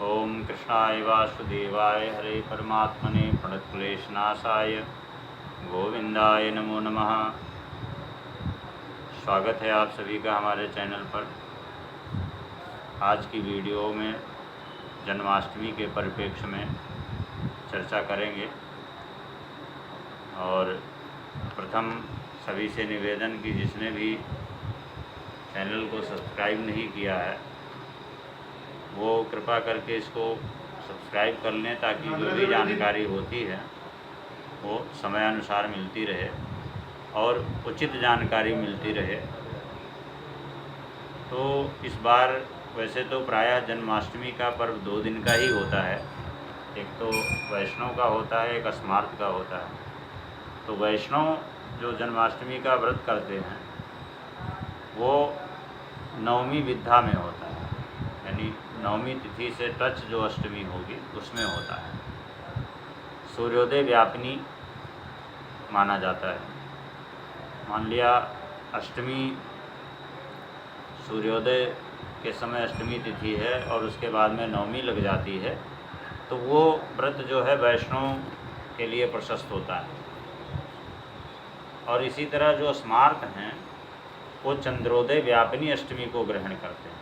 ओम कृष्णाय वासुदेवाय हरे परमात्मने प्रणतक्लेशनाशाय गोविंदाय नमो नमः। स्वागत है आप सभी का हमारे चैनल पर। आज की वीडियो में जन्माष्टमी के परिप्रेक्ष्य में चर्चा करेंगे और प्रथम सभी से निवेदन कि जिसने भी चैनल को सब्सक्राइब नहीं किया है वो कृपा करके इसको सब्सक्राइब कर लें ताकि जो भी जानकारी होती है वो समयानुसार मिलती रहे और उचित जानकारी मिलती रहे। तो इस बार वैसे तो प्रायः जन्माष्टमी का पर्व 2 दिन का ही होता है। एक तो वैष्णव का होता है, एक अस्मार्त का होता है। तो वैष्णव जो जन्माष्टमी का व्रत करते हैं वो नवमी विद्या में होता है, यानी नवमी तिथि से टच जो अष्टमी होगी उसमें होता है। सूर्योदय व्यापिनी माना जाता है। मान लिया अष्टमी सूर्योदय के समय अष्टमी तिथि है और उसके बाद में नवमी लग जाती है तो वो व्रत जो है वैष्णव के लिए प्रशस्त होता है। और इसी तरह जो स्मार्त हैं वो चंद्रोदय व्यापिनी अष्टमी को ग्रहण करते हैं,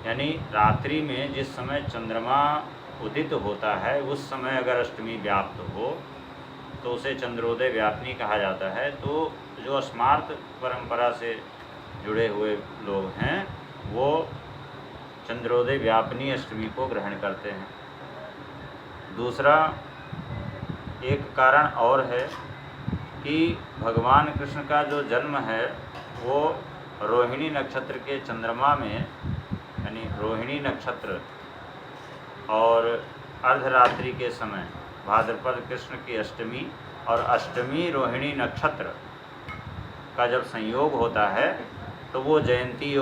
यानी रात्रि में जिस समय चंद्रमा उदित होता है उस समय अगर अष्टमी व्याप्त हो तो उसे चंद्रोदय व्यापिनी कहा जाता है। तो जो स्मार्त परंपरा से जुड़े हुए लोग हैं वो चंद्रोदय व्यापिनी अष्टमी को ग्रहण करते हैं। दूसरा एक कारण और है कि भगवान कृष्ण का जो जन्म है वो रोहिणी नक्षत्र के चंद्रमा में, यानी रोहिणी नक्षत्र और अर्धरात्रि के समय भाद्रपद कृष्ण की अष्टमी और अष्टमी रोहिणी नक्षत्र का जब संयोग होता है तो वो जयंती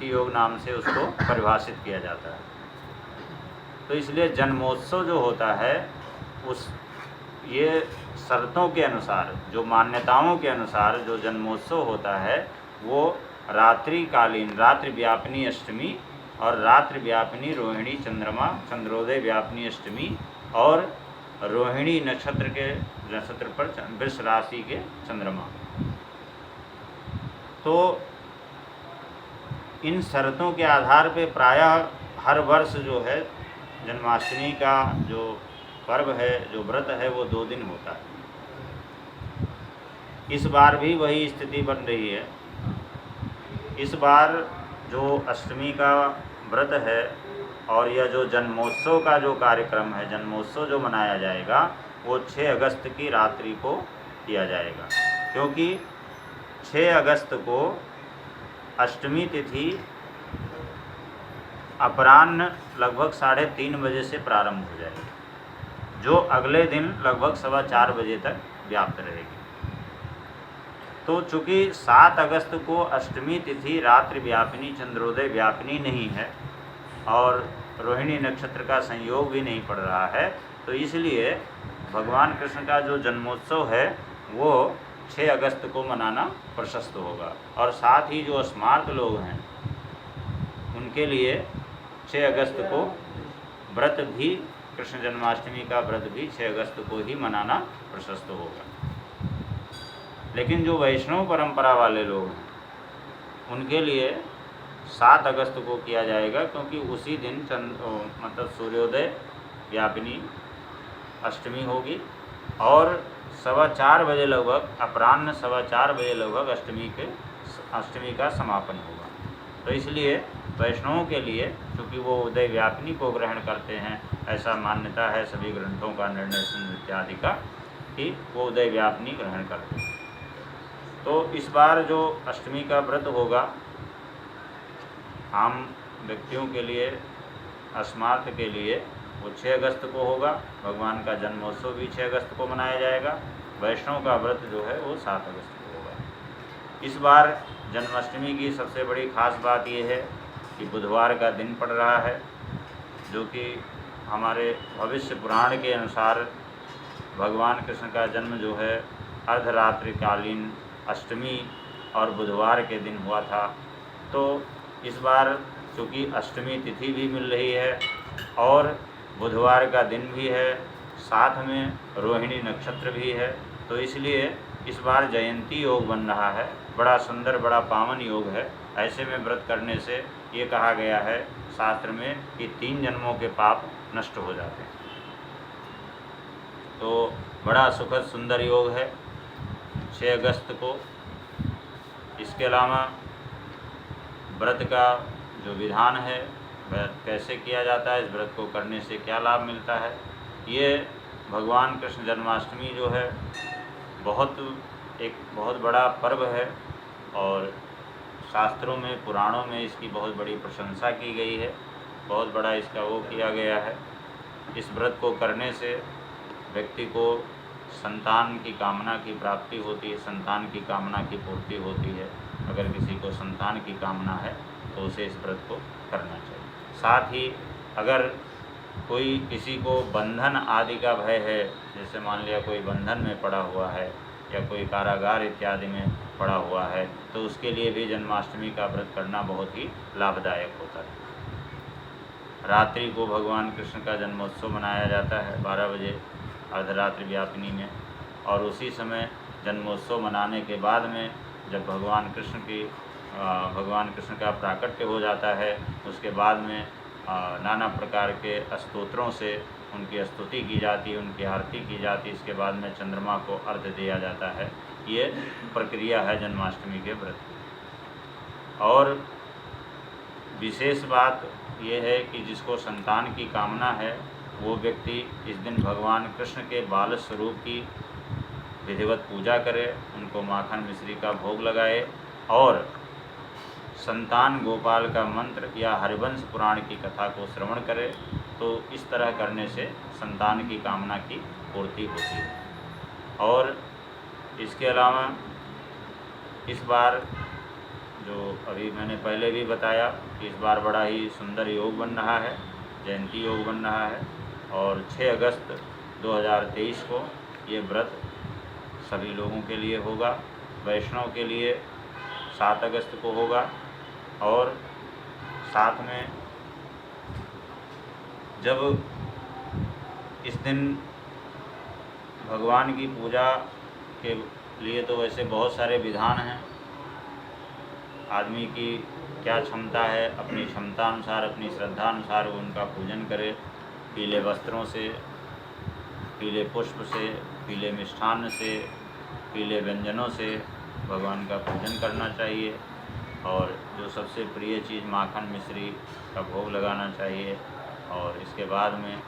योग नाम से उसको परिभाषित किया जाता है। तो इसलिए जन्मोत्सव जो होता है उस ये शर्तों के अनुसार, जो मान्यताओं के अनुसार जो जन्मोत्सव होता है वो रात्रिकालीन रात्रि व्यापिनी अष्टमी और रात्रि व्यापिनी रोहिणी चंद्रोदय व्यापिनी अष्टमी और रोहिणी नक्षत्र पर वृष राशि के चंद्रमा। तो इन शर्तों के आधार पे प्रायः हर वर्ष जो है जन्माष्टमी का जो पर्व है, जो व्रत है, वो 2 दिन होता है। इस बार भी वही स्थिति बन रही है। इस बार जो अष्टमी का व्रत है और यह जो जन्मोत्सव का जो कार्यक्रम है, जन्मोत्सव जो मनाया जाएगा वो 6 अगस्त की रात्रि को किया जाएगा, क्योंकि 6 अगस्त को अष्टमी तिथि अपराह्न लगभग 3:30 बजे से प्रारंभ हो जाएगी, जो अगले दिन लगभग 4:15 बजे तक व्याप्त रहेगी। तो चूँकि 7 अगस्त को अष्टमी तिथि रात्रि व्यापिनी चंद्रोदय व्यापिनी नहीं है और रोहिणी नक्षत्र का संयोग भी नहीं पड़ रहा है, तो इसलिए भगवान कृष्ण का जो जन्मोत्सव है वो 6 अगस्त को मनाना प्रशस्त होगा। और साथ ही जो स्मार्त लोग हैं उनके लिए 6 अगस्त को व्रत भी, कृष्ण जन्माष्टमी का व्रत भी 6 अगस्त को ही मनाना प्रशस्त होगा। लेकिन जो वैष्णव परंपरा वाले लोग हैं उनके लिए 7 अगस्त को किया जाएगा, क्योंकि उसी दिन मतलब सूर्योदय व्यापिनी अष्टमी होगी और 4:15 बजे लगभग, अपराह्न 4:15 बजे लगभग अष्टमी का समापन होगा। तो इसलिए वैष्णवों के लिए, चूँकि वो उदय व्यापिनी को ग्रहण करते हैं, ऐसा मान्यता है सभी ग्रंथों का, निर्णय सिंधु इत्यादि का, कि वो उदय व्यापिनी ग्रहण करते हैं। तो इस बार जो अष्टमी का व्रत होगा आम व्यक्तियों के लिए, अस्मार्थ के लिए, वो 6 अगस्त को होगा। भगवान का जन्मोत्सव भी 6 अगस्त को मनाया जाएगा। वैष्णव का व्रत जो है वो 7 अगस्त को होगा। इस बार जन्माष्टमी की सबसे बड़ी खास बात ये है कि बुधवार का दिन पड़ रहा है, जो कि हमारे भविष्य पुराण के अनुसार भगवान कृष्ण का जन्म जो है अर्धरात्रिकालीन अष्टमी और बुधवार के दिन हुआ था। तो इस बार चूँकि अष्टमी तिथि भी मिल रही है और बुधवार का दिन भी है, साथ में रोहिणी नक्षत्र भी है, तो इसलिए इस बार जयंती योग बन रहा है। बड़ा सुंदर, बड़ा पावन योग है। ऐसे में व्रत करने से ये कहा गया है शास्त्र में कि 3 जन्मों के पाप नष्ट हो जाते हैं। तो बड़ा सुखद सुंदर योग है 6 अगस्त को। इसके अलावा व्रत का जो विधान है वह कैसे किया जाता है, इस व्रत को करने से क्या लाभ मिलता है, ये भगवान कृष्ण जन्माष्टमी जो है एक बहुत बड़ा पर्व है और शास्त्रों में, पुराणों में इसकी बहुत बड़ी प्रशंसा की गई है, बहुत बड़ा इसका वो किया गया है। इस व्रत को करने से व्यक्ति को संतान की कामना की प्राप्ति होती है, संतान की कामना की पूर्ति होती है। अगर किसी को संतान की कामना है तो उसे इस व्रत को करना चाहिए। साथ ही अगर कोई किसी को बंधन आदि का भय है, जैसे मान लिया कोई बंधन में पड़ा हुआ है या कोई कारागार इत्यादि में पड़ा हुआ है, तो उसके लिए भी जन्माष्टमी का व्रत करना बहुत ही लाभदायक होता है। रात्रि को भगवान कृष्ण का जन्मोत्सव मनाया जाता है 12 बजे अर्धरात्रि व्यापिनी में, और उसी समय जन्मोत्सव मनाने के बाद में जब भगवान कृष्ण का प्राकट्य हो जाता है, उसके बाद में नाना प्रकार के स्तोत्रों से उनकी स्तुति की जाती है, उनकी आरती की जाती है। इसके बाद में चंद्रमा को अर्घ्य दिया जाता है। ये प्रक्रिया है जन्माष्टमी के व्रत की। और विशेष बात यह है कि जिसको संतान की कामना है वो व्यक्ति इस दिन भगवान कृष्ण के बाल स्वरूप की विधिवत पूजा करे, उनको माखन मिश्री का भोग लगाए और संतान गोपाल का मंत्र या हरिवंश पुराण की कथा को श्रवण करे। तो इस तरह करने से संतान की कामना की पूर्ति होती है। और इसके अलावा इस बार जो अभी मैंने पहले भी बताया कि इस बार बड़ा ही सुंदर योग बन रहा है, जयंती योग बन रहा है, और 6 अगस्त 2023 को ये व्रत सभी लोगों के लिए होगा। वैष्णव के लिए 7 अगस्त को होगा। और साथ में जब इस दिन भगवान की पूजा के लिए तो वैसे बहुत सारे विधान हैं, आदमी की क्या क्षमता है, अपनी क्षमता अनुसार, अपनी श्रद्धा अनुसार वो उनका पूजन करे। पीले वस्त्रों से, पीले पुष्प से, पीले मिष्ठान्न से, पीले व्यंजनों से भगवान का पूजन करना चाहिए। और जो सबसे प्रिय चीज़ माखन मिश्री का भोग लगाना चाहिए। और इसके बाद में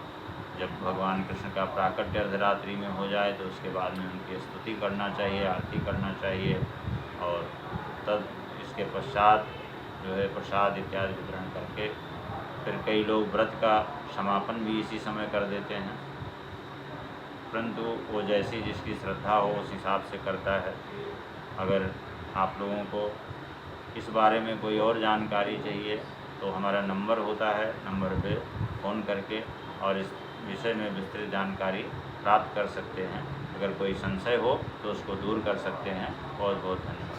जब भगवान कृष्ण का प्राकट्य अर्धरात्रि में हो जाए तो उसके बाद में उनकी स्तुति करना चाहिए, आरती करना चाहिए। और तब इसके पश्चात जो है प्रसाद इत्यादि वितरण करके फिर कई लोग व्रत का समापन भी इसी समय कर देते हैं, परंतु वो जैसी जिसकी श्रद्धा हो उस हिसाब से करता है। अगर आप लोगों को इस बारे में कोई और जानकारी चाहिए तो हमारा नंबर होता है, नंबर पे फ़ोन करके और इस विषय में विस्तृत जानकारी प्राप्त कर सकते हैं। अगर कोई संशय हो तो उसको दूर कर सकते हैं। बहुत बहुत धन्यवाद।